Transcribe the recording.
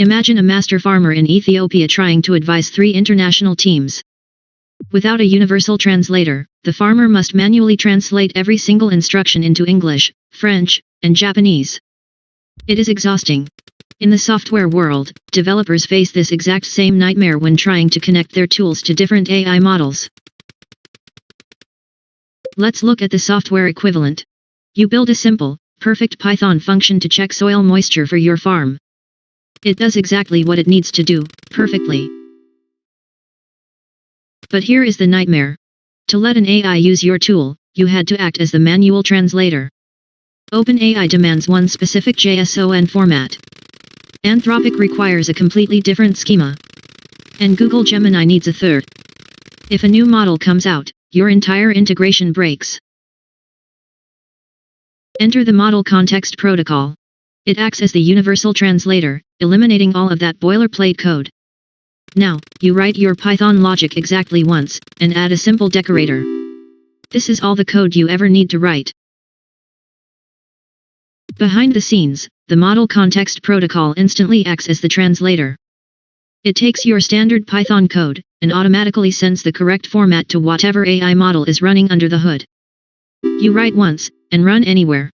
Imagine a master farmer in Ethiopia trying to advise 3 international teams. Without a universal translator, the farmer must manually translate every single instruction into English, French, and Japanese. It is exhausting. In the software world, developers face this exact same nightmare when trying to connect their tools to different AI models. Let's look at the software equivalent. You build a simple, perfect Python function to check soil moisture for your farm. It does exactly what it needs to do, perfectly. But here is the nightmare. To let an AI use your tool, you had to act as the manual translator. OpenAI demands one specific JSON format. Anthropic requires a completely different schema. And Google Gemini needs a third. If a new model comes out, your entire integration breaks. Enter the Model Context Protocol. It acts as the universal translator, eliminating all of that boilerplate code. Now, you write your Python logic exactly once, and add a simple decorator. This is all the code you ever need to write. Behind the scenes, the Model Context Protocol instantly acts as the translator. It takes your standard Python code, and automatically sends the correct format to whatever AI model is running under the hood. You write once, and run anywhere.